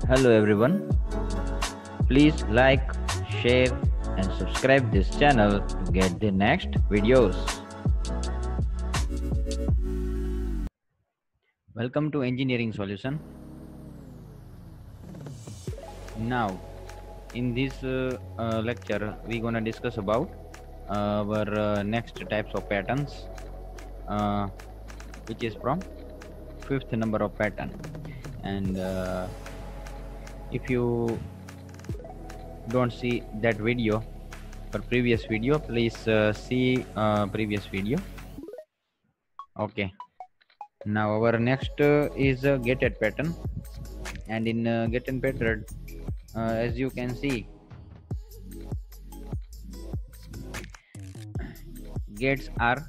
Hello everyone. Please like, share and subscribe this channel to get the next videos. Welcome to Engineering Solution. Now, in this lecture, we're gonna discuss about our next types of patterns, which is from fifth number of pattern. And if you don't see that video or previous video, please see previous video. Okay. Now our next is a gated pattern, and in gated pattern, as you can see, gates are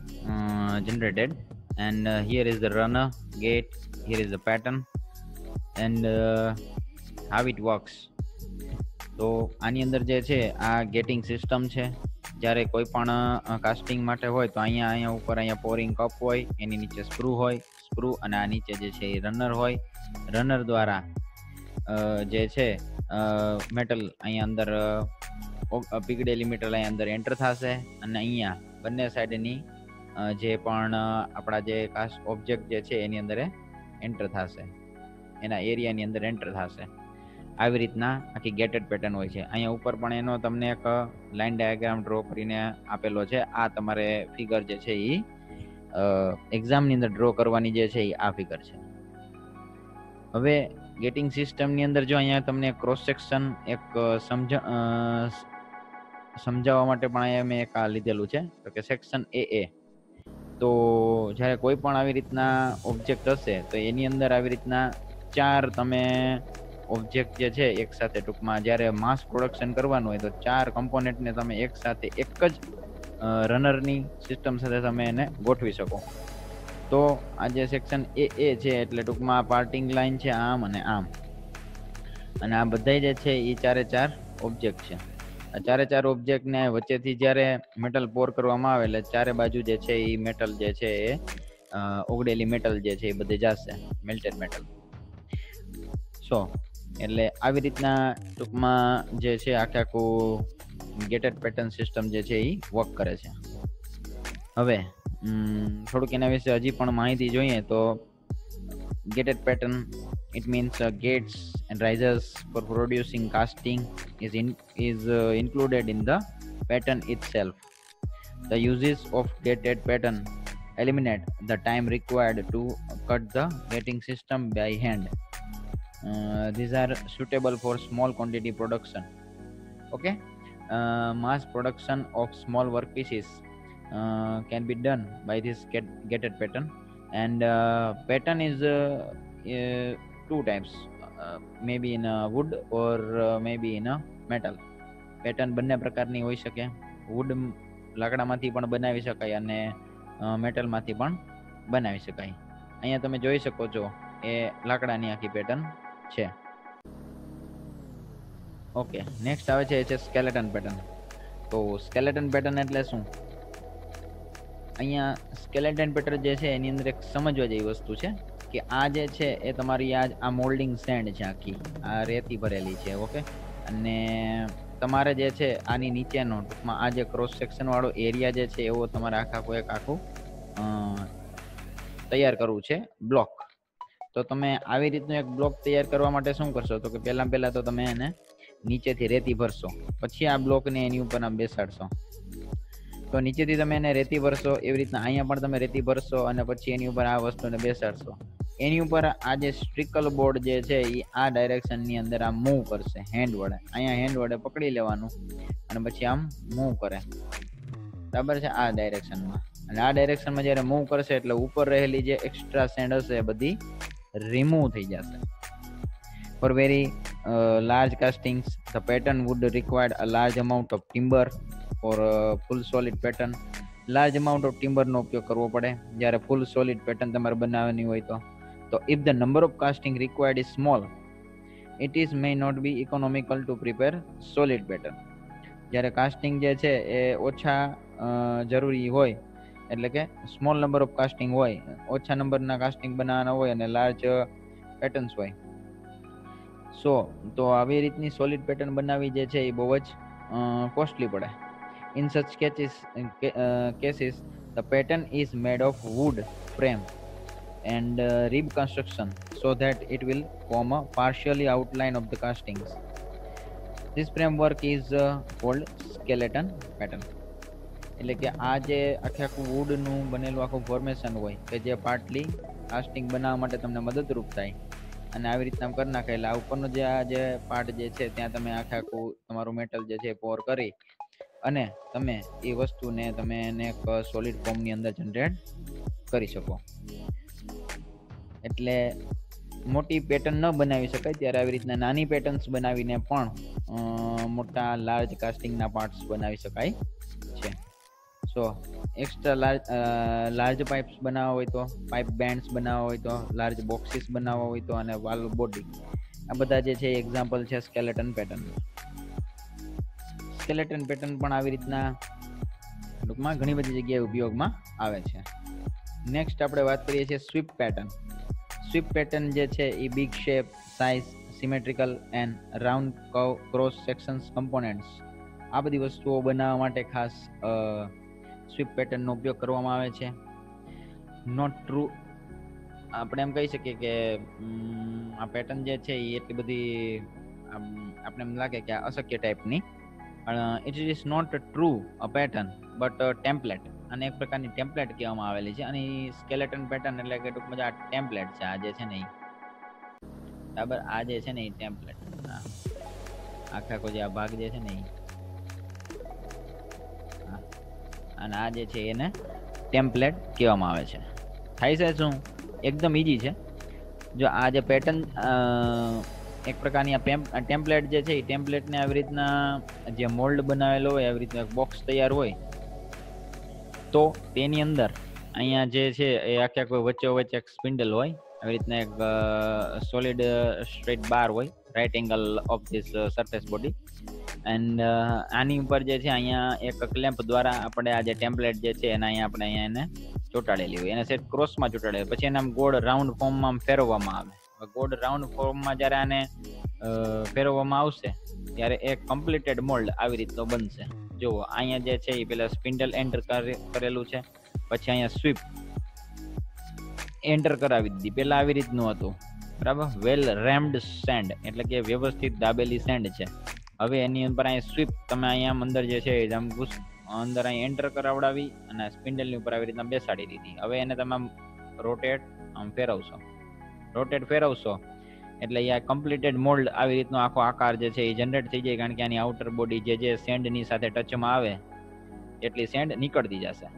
generated, and here is the runner gate, here is the pattern, and how it works. તો આની અંદર જે છે આ gating system છે. જ્યારે કોઈ પણ કાસ્ટિંગ માટે હોય તો અહીંયા ઉપર અહીંયા પોરિંગ કપ હોય, એની નીચે સ્ક્રૂ હોય, સ્ક્રૂ અને આ નીચે જે છે એ રનર હોય. રનર દ્વારા જે છે મેટલ અહીંયા અંદર પીગળેલી મેટલ અહીંયા અંદર એન્ટર થશે, અને અહીંયા બંને સાઈડની જે પણ આપણા જે કાસ્ટ ઓબ્જેક્ટ જે છે એની અંદર એન્ટર થશે, એના એરિયાની અંદર એન્ટર થશે. આવી રીતના આખી ગેટેડ પેટર્ન હોય છે. અહીંયા ઉપર પણ એનો તમને એક લાઈન ડાયાગ્રામ ડ્રો કરીને આપેલો છે. આ તમારે ફિગર જે છે એ એક્ઝામની અંદર ડ્રો કરવાની જે છે એ આ ફિગર છે. હવે ગેટિંગ સિસ્ટમની અંદર જો અહીંયા તમને ક્રોસ સેક્શન એક સમજાવવા માટે પણ અહીંયા મેં એક આ લીધેલું છે, તો કે સેક્શન એ. તો જ્યારે કોઈ પણ આવી રીતના ઓબ્જેક્ટ હશે તો એની અંદર આવી રીતના ચાર તમે ઓબ્જેક્ટ જે છે એક સાથે, ટૂંકમાં જ્યારે માસ પ્રોડક્શન કરવાનું હોય તો ચાર કમ્પોનેન્ટને તમે એક સાથે એક જ રનરની સિસ્ટમ સાથે તમે એને ગોઠવી શકો. તો આ જે સેક્શન એ છે એટલે ટૂંકમાં પાર્ટિંગ લાઈન છે આમ અને આમ, અને આ બધા જે છે એ ચારે ચાર ઓબ્જેક્ટ છે. આ ચારે ચાર ઓબ્જેક્ટને વચ્ચેથી જ્યારે મેટલ પોર કરવામાં આવે એટલે ચારે બાજુ જે છે એ મેટલ જે છે એ ઓગળેલી મેટલ જે છે એ બધે જશે, મેલ્ટેડ મેટલ. સો એટલે આવી રીતના ટૂંકમાં જે છે આખું ગેટેડ પેટર્ન સિસ્ટમ જે છે એ વર્ક કરે છે. હવે થોડુંક એના વિશે હજી પણ માહિતી જોઈએ તો gated pattern, it means gates and risers for producing casting is included in the pattern itself. The uses of gated pattern eliminate the time required to cut the gating system by hand. These are suitable for small quantity production. Okay, mass production of small workpieces can be done by this gated pattern. And pattern is two types, maybe in a wood or maybe in a metal. Pattern બંને પ્રકારની હોઈ શકે. Wood લાકડામાંથી પણ બનાવી શકાય અને મેટલમાંથી પણ બનાવી શકાય. અહીંયા તમે જોઈ શકો છો એ લાકડાની આખી પેટર્ન છે. ઓકે, નેક્સ્ટ આવે છે સ્કેલેટન પેટર્ન. તો સ્કેલેટન પેટર્ન એટલે શું? અહીંયા સ્કેલેટન પેટર્ન જે છે એની અંદર એક સમજવા જેવી વસ્તુ છે કે આ જે છે એ તમારી આ મોલ્ડિંગ સેન્ડ છે, આખી આ રેતી ભરેલી છે. ઓકે, અને તમારે જે છે આની નીચેનો ટૂંકમાં આ જે ક્રોસ સેક્શન વાળો એરિયા જે છે એવો તમારે આખું તૈયાર કરવું છે, બ્લોક. તો તમે આવી રીતનું એક બ્લોક તૈયાર કરવા માટે શું કરશો તો કે પહેલા તો તમે એને નીચેથી રેતી ભરશો, પછી આ બ્લોકને એની ઉપર આમ બેસાડશો. તો નીચેથી તમે એને રેતી ભરશો, એવી રીતના અહીંયા પણ તમે રેતી ભરશો અને પછી એની ઉપર આ વસ્તુને બેસાડશો. એની ઉપર આ જે સ્ટ્રિકલ બોર્ડ જે છે એ આ ડાયરેક્શનની અંદર આમ મૂવ કરશે હેન્ડ વડે. અહીંયા હેન્ડ વડે પકડી લેવાનું અને પછી આમ મૂવ કરે, બરાબર છે, આ ડાયરેક્શનમાં. અને આ ડાયરેક્શનમાં જ્યારે મૂવ કરશે એટલે ઉપર રહેલી જે એક્સ્ટ્રા સેન્ડ હશે એ બધી રિમૂવ થઈ જશે. For very large castings, the pattern would require a large amount of timber. For full solid pattern, large amount of timber નો ઉપયોગ કરવો પડે જ્યારે full solid pattern તમારે બનાવવાની હોય તો. if the number of casting required is small, it is may not be economical to prepare solid pattern. જ્યારે casting જે છે એ ઓછા જરૂરી હોય, એટલે કે સ્મોલ નંબર ઓફ કાસ્ટિંગ હોય, ઓછા નંબરના કાસ્ટિંગ બનાવવાના હોય અને લાર્જ પેટર્ન્સ હોય. સો તો આવી રીતની સોલિડ પેટર્ન બનાવવી જે છે એ બહુ જ કોસ્ટલી પડે. In such cases, the pattern is made of wood frame and rib construction so that it will form a partially outline of the castings. This framework is called skeleton pattern. એટલે કે આ જે આખું વુડનું બનેલું આખું formation હોય કે જે પાર્ટલી કાસ્ટિંગ બનાવવા માટે તમને મદદરૂપ થાય અને આવી રીતના કરી નાખે એટલે આ ઉપરનો જે આ જે પાર્ટ જે છે ત્યાં તમે આખું તમારું મેટલ જે છે પોર કરી અને તમે એ વસ્તુને તમે એને એક સોલિડ ફોર્મની અંદર જનરેટ કરી શકો. એટલે મોટી પેટર્ન ન બનાવી શકાય ત્યારે આવી રીતના નાની પેટર્ન્સ બનાવીને પણ મોટા લાર્જ કાસ્ટિંગના પાર્ટ્સ બનાવી શકાય છે. સો એક્સ્ટ્રા લાર્જ પાઇપ્સ બનાવવા હોય તો, પાઇપ બેન્ડ્સ બનાવવા હોય તો, લાર્જ બોક્સીસ બનાવવા હોય તો અને વાલ્વ બોડી, આ બધા જે છે એક્ઝામ્પલ છે સ્કેલેટન પેટર્ન. સ્કેલેટન પેટર્ન પણ આવી રીતના ટૂંકમાં ઘણી બધી જગ્યાએ ઉપયોગમાં આવે છે. નેક્સ્ટ આપણે વાત કરીએ છીએ સ્વીપ પેટર્ન. સ્વીપ પેટર્ન જે છે એ big shape, size, symmetrical and round curve, cross sections, components, આ બધી વસ્તુઓ બનાવવા માટે ખાસ સ્વીપ પેટર્નનો ઉપયોગ કરવામાં આવે છે. નોટ ટ્રુ, આપણે એમ કહી શકીએ કે આ પેટર્ન જે છે એ એટલી બધી આપણે એમ લાગે કે અશક્ય ટાઈપની. It is not true a pattern but template. અને એક પ્રકારની ટેમ્પલેટ કહેવામાં આવેલી છે અને સ્કેલેટન પેટર્ન એટલે કે ટૂંકમાં આ ટેમ્પલેટ છે. આ જે છે ને બરાબર, આ જે છે ને એ ટેમ્પલેટ, આખો જે આ ભાગ જે છે ને અને આ જે છે એને ટેમ્પલેટ કહેવામાં આવે છે. થાય છે શું? એકદમ ઈઝી છે. જો આ જે પેટર્ન એક પ્રકારની આ ટેમ્પલેટ જે છે એ ટેમ્પલેટને આવી રીતના જે મોલ્ડ બનાવેલો હોય, આવી રીતના બોક્સ તૈયાર હોય તો તેની અંદર અહીંયા જે છે એ આખે કોઈ વચ્ચે એક સ્પિન્ડલ હોય, આવી રીતના એક સોલિડ સ્ટ્રેટ બાર હોય, right angle of this surface body. And આની ઉપર જે છે અહીંયા એક ક્લેમ્પ દ્વારા આપણે આ જે ટેમ્પલેટ જે છે એના અહીંયા આપણે અહીંયા એને ચોંટાડેલી હોય, એને સેટ ક્રોસમાં ચોંટાડેલી, પછી એને આમ ગોળ રાઉન્ડ ફોર્મમાં ફેરવવામાં આવે. ગોળ રાઉન્ડ ફોર્મમાં જ્યારે આને ફેરવવામાં આવશે ત્યારે એક કમ્પ્લીટેડ મોલ્ડ આવી રીતનો બનશે. જુઓ અહીંયા જે છે એ પેલા સ્પિન્ડલ એન્ટર કરેલું છે, પછી અહીંયા સ્વીપ એન્ટર કરાવી દીધી. પેલા આવી રીતનું હતું, બરાબર, વેલ રેમ્ડ સેન્ડ એટલે કે વ્યવસ્થિત દાબેલી સેન્ડ છે. હવે એની ઉપર અહીંયા સ્વીપ તમે અહીંયા અંદર જે છે આમ અંદર અહીં એન્ટર કરાવડાવી અને સ્પિન્ડલની ઉપર આવી રીતના બેસાડી દીધી. હવે એને તમે આમ રોટેટ આમ ફેરવશો એટલે આ કમ્પ્લીટેડ મોલ્ડ આવી રીતનો આખો આકાર જે છે એ જનરેટ થઈ જાય. કારણ કે આની આઉટર બોડી જે સેન્ડની સાથે ટચમાં આવે એટલી સેન્ડ નીકળતી જશે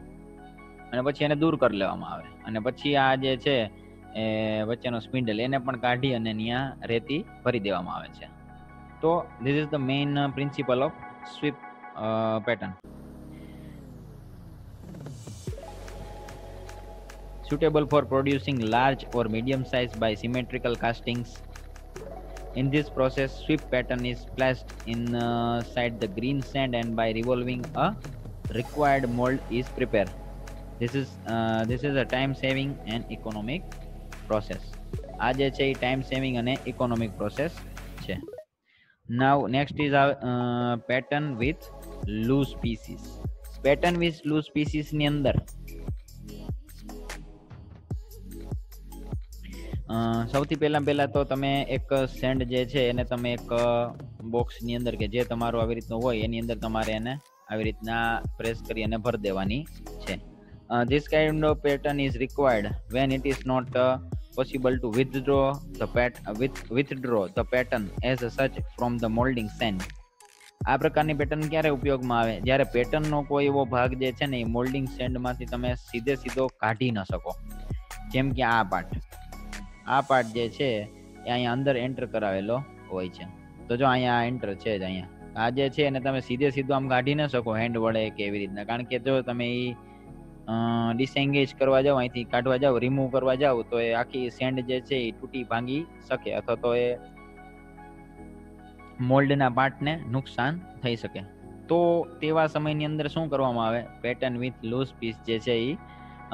અને પછી એને દૂર કરી લેવામાં આવે. અને પછી આ જે છે એ વચ્ચેનો સ્પિન્ડલ એને પણ કાઢી અને ત્યાં રેતી ભરી દેવામાં આવે છે. તો this is the main principle of sweep pattern. Suitable for producing large or medium size by symmetrical castings. In this process, sweep pattern is placed inside the green sand and by revolving a required mold is prepared. This is a time saving and economic process. આ જે છે એ time saving અને economic process છે. Now next is our pattern with loose pieces. Pattern with loose pieces ની અંદર સૌથી પહેલા તો તમે એક સેન્ડ જે છે એને તમે એક બોક્સની અંદર કે જે તમારું આવી રીતનું હોય એની અંદર તમારે એને આવી રીતના પ્રેસ કરી અને ભરી દેવાની છે. This kind of pattern is required when it is not possible to withdraw the pattern as such from the molding sand. આ પ્રકારની પેટર્ન ક્યારે ઉપયોગમાં આવે? જ્યારે પેટર્નનો કોઈ એવો ભાગ જે છે ને એ મોલ્ડિંગ સેન્ડમાંથી તમે સીધો કાઢી ન શકો. જેમ કે આ પાર્ટ જે છે એ અહીંયા અંદર એન્ટર કરાવેલો હોય છે. તો જો અહીંયા એન્ટર છે જ અહીંયા. આ જે છે એને તમે સીધો આમ કાઢી ન શકો હેન્ડ વડે કે એવી રીતના. કારણ કે જો તમે એ ડિસએંગેજ કરવા જાઓ, અહીંથી કાઢવા જાઓ, રિમૂવ કરવા જાઓ તો એ આખી સેન્ડ જે છે એ તૂટી ભાંગી શકે અથવા તો એ મોલ્ડના પાર્ટને નુકસાન થઈ શકે. તો તેવા સમયની અંદર શું કરવામાં આવે? પેટર્ન વિથ લૂઝ પીસ જે છે એ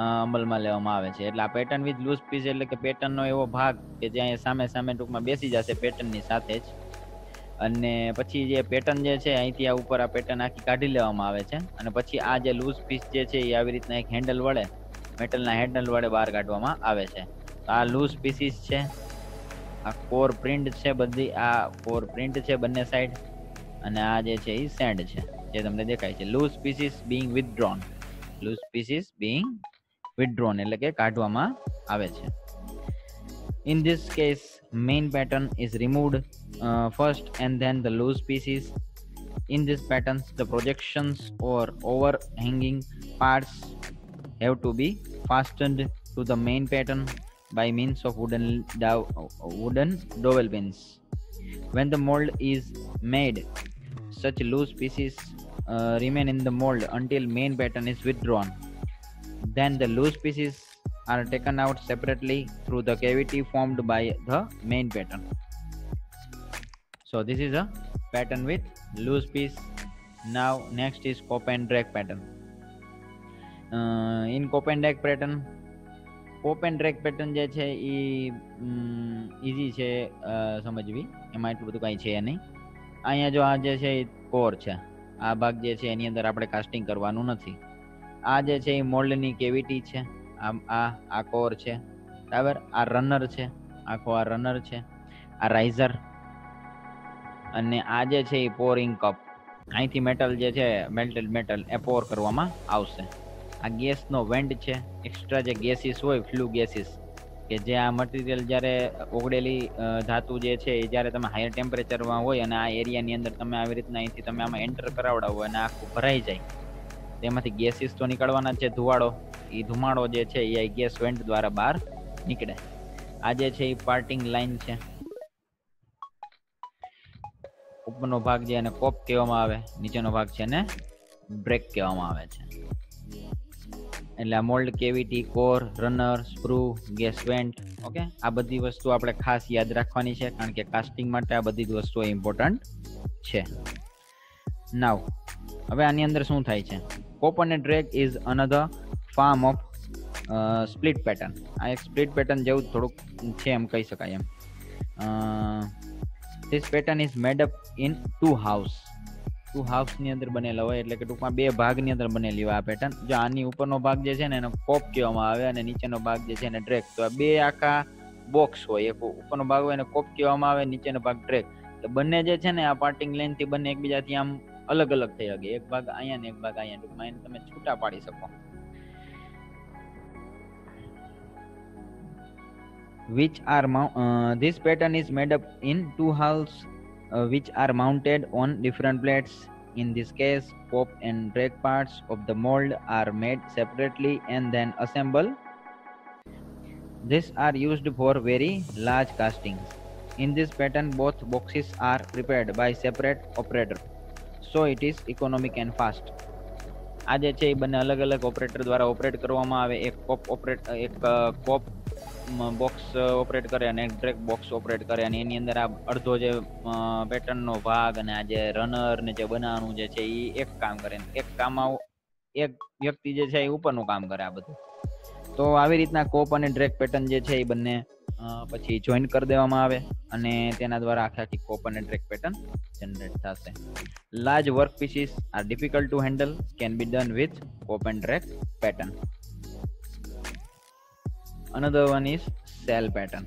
અમલમાં લેવામાં આવે છે. એટલે આ પેટર્ન વિથ લૂઝ પીસ એટલે કે પેટર્નનો એવો ભાગ કે જ્યાં એ સામે સામે ટૂંકમાં બેસી જશે પેટર્નની સાથે જ. અને પછી જે પેટર્ન જે છે અહીંથી આ ઉપર આ પેટર્ન આખી કાઢી લેવામાં આવે છે. અને પછી આ જે લૂઝ પીસ જે છે એ આવી રીતના એક હેન્ડલ વડે, મેટલના હેન્ડલ વડે બહાર કાઢવામાં આવે છે. તો આ લૂઝ પીસીસ છે. આ કોર પ્રિન્ટ છે, બધી આ કોર પ્રિન્ટ છે બંને સાઈડ. અને આ જે છે એ સેન્ડ છે જે તમને દેખાય છે. Loose pieces being withdrawn, loose pieces being withdrawn એટલે કે કાઢવામાં આવે છે. In this case, main pattern is removed first and then the loose pieces. In these patterns, the projections or overhanging parts have to be fastened to the main pattern by means of wooden dowel pins. When the mold is made, such loose pieces remain in the mold until main pattern is withdrawn. Then the loose pieces are taken out separately through the cavity formed by the main pattern. So this is a pattern with loose piece. Now next is cop and drag pattern. In cop and drag pattern, cop and drag pattern જે છે એ easy છે સમજવી, એમાં એટલું બધું કાંઈ છે નહીં. અહીંયા જો આ જે છે એ કોર છે, આ ભાગ જે છે એની અંદર આપણે કાસ્ટિંગ કરવાનું નથી. આ જે છે એ મોલ્ડની કેવિટી છે, આ કોર છે બરાબર. આ રનર છે, આખો આ રનર છે, આ રાઇઝર. અને આ જે છે એ પોરિંગ કપ, અહીંથી મેટલ જે છે મેલ્ટેડ મેટલ એ પોર કરવામાં આવશે. આ ગેસનો વેન્ટ છે, એક્સ્ટ્રા જે ગેસીસ હોય ફ્લુ ગેસીસ, કે જે આ મટીરિયલ જ્યારે ઓગળેલી ધાતુ જે છે એ જ્યારે તમે હાયર ટેમ્પરેચરમાં હોય અને આ એરિયાની અંદર તમે આવી રીતના અહીંથી તમે આમાં એન્ટર કરાવડાવો અને આખું ભરાઈ જાય, તેમાંથી ગેસીસ તો નીકળવાના છે, ધુવાડો. એ ધુમાડો જે છે એ ગેસ વેન્ટ દ્વારા બહાર નીકળે. આ જે છે એ પાર્ટિંગ લાઈન છે. ઉપરનો ભાગ જે એને કોપ કહેવામાં આવે, નીચેનો ભાગ છે એને બ્રેક કહેવામાં આવે છે. એટલે આ mould cavity, core, runner, sprue, gas vent. Okay, આ બધી વસ્તુ આપણે ખાસ યાદ રાખવાની છે કારણ કે કાસ્ટિંગ માટે આ બધી જ વસ્તુઓ ઇમ્પોર્ટન્ટ છે. નાવ હવે આની અંદર શું થાય છે? કોપ અને drag is another form of split pattern. આ એક સ્પ્લિટ પેટર્ન જેવું થોડુંક છે એમ કહી શકાય એમ. This pattern is made up in two house ની અંદર બનેલા હોય, એટલે કે ટૂંકમાં બે ભાગની અંદર બનેલી હોય આ પેટર્ન. જો આની ઉપરનો ભાગ જે છે ને એને કોપ કહેવામાં આવે અને નીચેનો ભાગ જે છે એને ડ્રેગ. તો આ બે આખા બોક્સ હોય, એક ઉપરનો ભાગ હોય એને કોપ કહેવામાં આવે, નીચેનો ભાગ ડ્રેગ. તો બંને જે છે ને આ પાર્ટિંગ લાઈન થી બંને એકબીજાથી આમ અલગ અલગ થઈ શકે. એક ભાગ અહીંયા ને એક ભાગ અહીંયા, ટૂંકમાં એને તમે છૂટા પાડી શકો. This pattern is made up in two halves which are mounted on different plates. In this case, pop and drag parts of the mold are made separately and then assembled. These are used for very large castings. In this pattern, both boxes are prepared by separate operator, so it is economic and fast. આ જે છે એ બંને અલગ અલગ operator દ્વારા operate કરવામાં આવે. એક કોપ બોક્સ ઓપરેટ કરે અને એક ડ્રેગ બોક્સ ઓપરેટ કરે, અને એની અંદર આ અડધો જે પેટર્નનો ભાગ અને આ જે રનર ને જે બનાવવાનું જે છે એ એક કામ કરે, એક કામમાં એક વ્યક્તિ જે છે એ ઉપરનું કામ કરે આ બધું. તો આવી રીતના કોપ અને ડ્રેગ પેટર્ન જે છે એ બંને પછી જોઈન કરી દેવામાં આવે અને તેના દ્વારા આખી કોપ અને ડ્રેગ પેટર્ન જનરેટ થશે. Large work pieces are difficult to handle, can be done with cope and drag pattern. Another one is cell pattern.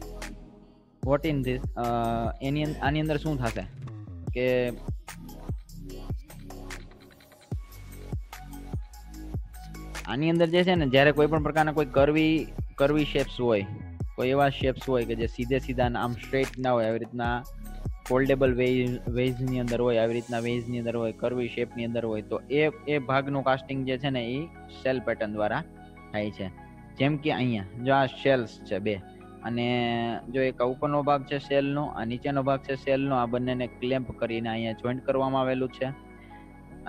What in this? આની અંદર શું થશે કે આની અંદર જે છે ને જ્યારે કોઈ પણ પ્રકારના કોઈ કરવી શેપ્સ હોય, કોઈ એવા શેપ્સ હોય કે જે સીધે સીધા આમ સ્ટ્રેટ ના હોય, આવી રીતના ફોલ્ડેબલ વેઝ ની અંદર હોય, આવી રીતના વેઝ ની અંદર હોય, કરવી શેપ ની અંદર હોય, તો એ ભાગનું કાસ્ટિંગ જે છે ને એ સેલ પેટર્ન દ્વારા થાય છે. જેમ કે અહીંયા જો આ શેલ્સ છે બે, અને જો એક ઉપરનો ભાગ છે સેલનો, આ નીચેનો ભાગ છે સેલનો, આ બંનેને ક્લેમ્પ કરીને અહીંયા જોઈન્ટ કરવામાં આવેલું છે.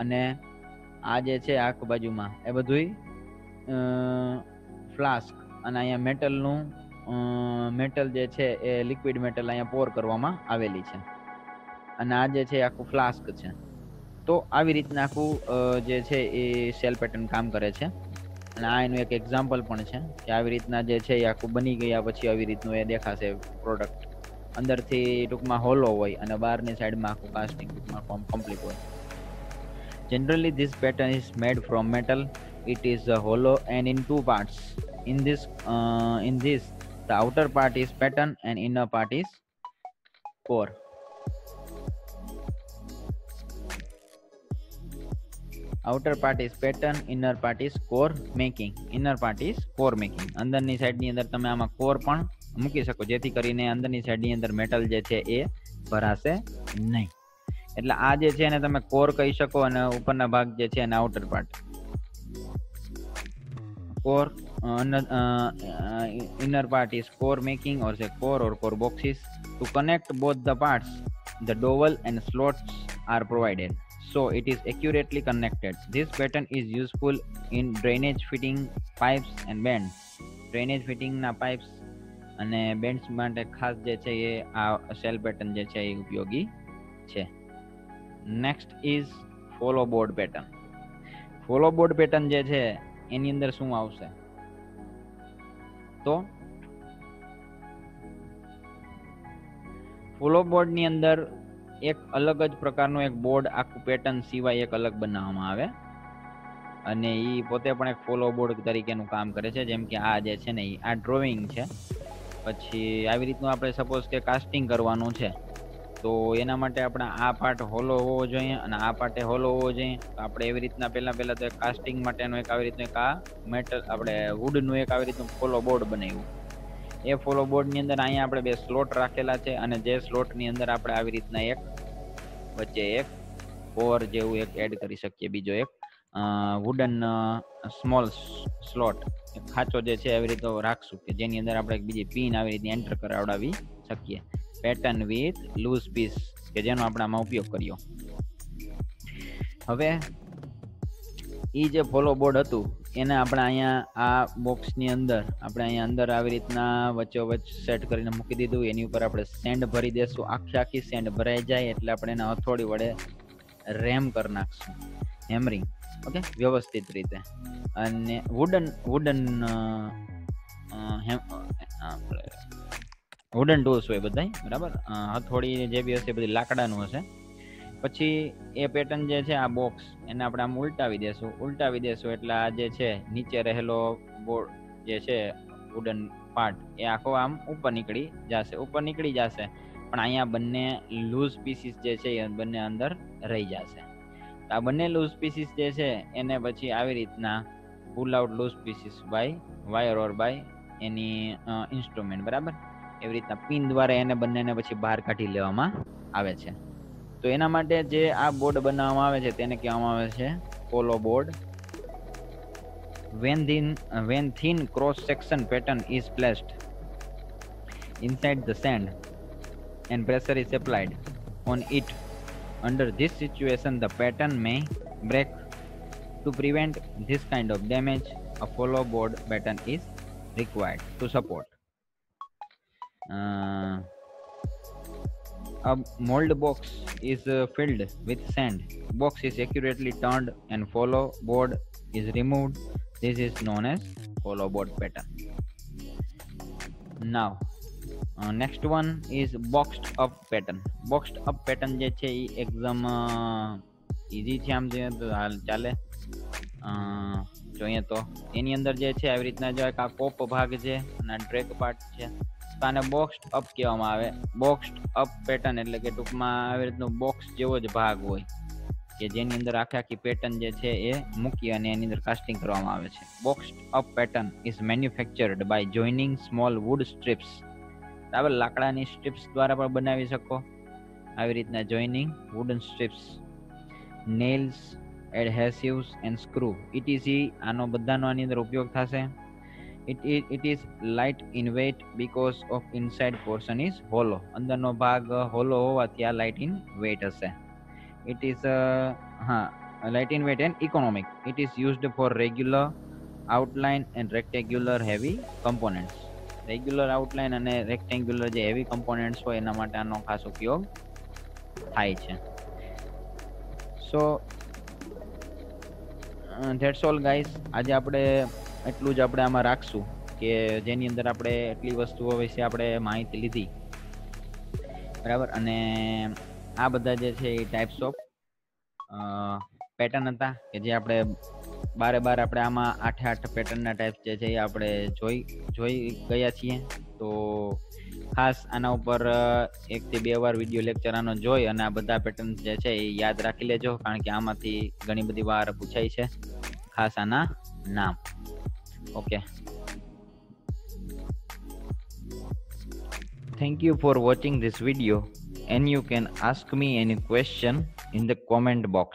અને આ જે છે આખી બાજુમાં એ બધું ફ્લાસ્ક, અને અહીંયા મેટલ જે છે એ લિક્વિડ મેટલ અહીંયા પોર કરવામાં આવેલી છે, અને આ જે છે આખું ફ્લાસ્ક છે. તો આવી રીતના આખું જે છે એ સેલ પેટર્ન કામ કરે છે. અને આ એનું એક એક્ઝામ્પલ પણ છે કે આવી રીતના જે છે એ આખું બની ગયા પછી આવી રીતનું એ દેખાશે પ્રોડક્ટ. અંદરથી ટૂંકમાં હોલો હોય અને બહારની સાઈડમાં આખું કાસ્ટિંગ ટૂંકમાં કમ્પ્લીટ હોય. Generally, this pattern is made from metal. It is hollow and in two parts. In this, the outer part is pattern and inner part is core. Outer part is pattern, inner part is core making. Inner part is core making. અંદરની સાઈડની અંદર તમે આમાં core પણ મૂકી શકો જેથી કરીને અંદરની સાઈડની અંદર મેટલ જે છે એ ભરાશે નહીં. એટલે આ જે છે એને તમે કોર કહી શકો અને ઉપરના ભાગ જે છે એને outer part. Core inner part is core making or say core or core boxes. To connect both the parts, the dowel and slots are provided, so it is accurately connected. This pattern is useful in drainage fitting pipes and bends. Drainage fitting ના pipes અને bends માટે ખાસ જે છે એ આ self pattern જે છે એ ઉપયોગી છે. Next is follow board pattern. Follow board pattern જે છે એની અંદર શું આવશે તો ફોલો બોર્ડ ની અંદર એક અલગ જ પ્રકારનું એક બોર્ડ આખું પેટર્ન સિવાય એક અલગ બનાવવામાં આવે અને ઈ પોતે પણ એક ફોલો બોર્ડ તરીકેનું કામ કરે છે. જેમ કે આ જે છે ને આ ડ્રોઈંગ છે, પછી આવી રીતનું આપણે સપોઝ કે કાસ્ટિંગ કરવાનું છે તો એના માટે આપણે આ પાર્ટ હોલો હોવો જોઈએ અને આ પાર્ટ હોલો હોવો જોઈએ. તો આપણે એવી રીતના પહેલા તો કાસ્ટિંગ માટેનું એક આવી રીતનું એક આ મેટલ આપણે વુડનું એક આવી રીતનું ફોલો બોર્ડ બનાવ્યું. એ ફોલો બોર્ડની અંદર અહીંયા આપણે બે સ્લોટ રાખેલા છે અને જે સ્લોટની અંદર આપણે આવી રીતના એક વચ્ચે એક કોર જેવું એક એડ કરી શકીએ. બીજો એક વુડન સ્મોલ સ્લોટ ખાંચો જે છે આવી રીતે રાખશું કે જેની અંદર આપણે એક બીજી પિન આવી રીતે એન્ટર કરાવડાવી શકીએ. પેટર્ન વિથ લૂઝ પીસ કે જેનો આપણે આમાં ઉપયોગ કર્યો. હવે ઈ જે ફોલો બોર્ડ હતું એને આપણે અહીંયા આ બોક્સની અંદર આપણે અહીંયા અંદર આવી રીતના વચ્ચોવચ્ચ સેટ કરીને મૂકી દીધું. એની ઉપર આપણે સેન્ડ ભરી દેશું. આખી સેન્ડ ભરાઈ જાય એટલે આપણે એને હથોડી વડે રેમ કરી નાખશું, હેમરિંગ. ઓકે, વ્યવસ્થિત રીતે. અને વુડન ટૂલ્સ હોય બધા, બરાબર. હથોડી જે બી હશે બધી લાકડાનું હશે. પછી એ પેટર્ન જે છે આ બોક્સ એને આપણે આમ ઉલટાવી દેશું એટલે આ જે છે નીચે રહેલો બોર્ડ જે છે વુડન પાર્ટ એ આખો આમ ઉપર નીકળી જશે પણ અહીંયા બંને લૂઝ પીસીસ જે છે એ બંને અંદર રહી જશે. આ બંને લૂઝ પીસીસ જે છે એને પછી આવી રીતના pull out loose pieces by wire or by any instrument, બરાબર. એવી રીતના પિન દ્વારા એને બંનેને પછી બહાર કાઢી લેવામાં આવે છે. તો એના માટે જે આ બોર્ડ બનાવવામાં આવે છે તેને કહેવામાં આવે છે follow board. when thin cross section pattern is placed inside the sand and pressure is applied on it, under this situation the pattern may break. To prevent this kind of damage, a follow board pattern is required to support. A mold box is filled with sand. Box is accurately turned and follow board is removed. This is known as follow board pattern. Now next one is boxed up pattern. Boxed up pattern જે છે એ એકદમ easy છે આમ જોઈએ તો હાલ ચાલે. જોઈએ તો એની અંદર જે છે આવી રીતના જો આ કોપ ભાગ છે અને ટ્રેક પાર્ટ છે તો આને બોક્સ્ડ અપ કહેવામાં આવે. બોક્સ્ડ અપ પેટર્ન એટલે કે ટૂંકમાં આવી રીતનું બોક્સ જેવો જ ભાગ હોય કે જેની અંદર આખી પેટર્ન જે છે એ મૂકી અને એની અંદર કાસ્ટિંગ કરવામાં આવે છે. Boxed up pattern is manufactured by joining small wood strips. બરાબર, લાકડાની સ્ટ્રીપ્સ દ્વારા પણ બનાવી શકો આવી રીતના joining wooden strips. Nails, adhesives and screw etc. આનો બધાનો આની અંદર ઉપયોગ થશે. It is light in weight because of inside portion is hollow. અંદરનો ભાગ હોલો હોવાથી આ light in weight હશે. It is light in weight and economic. It is used for regular outline and rectangular heavy components. Regular outline અને rectangular જે heavy components હોય એના માટે આનો ખાસ ઉપયોગ થાય છે. So that's all guys. આજે આપણે એટલું જ આપણે આમાં રાખશું કે જેની અંદર આપણે એટલી વસ્તુઓ વિશે આપણે માહિતી લીધી, બરાબર. અને આ બધા જે છે એ ટાઈપ્સ ઓફ પેટર્ન હતા કે જે આપણે બારે આપણે આમાં 8 પેટર્નના ટાઈપ જે છે એ આપણે જોઈ ગયા છીએ. તો ખાસ આના ઉપર 1 થી 2 વાર વિડીયો લેક્ચર આનો જોઈ અને આ બધા પેટર્ન જે છે એ યાદ રાખી લેજો, કારણ કે આમાંથી ઘણી બધી વાર પૂછાય છે ખાસ આના નામ. Okay, thank you for watching this video and you can ask me any question in the comment box.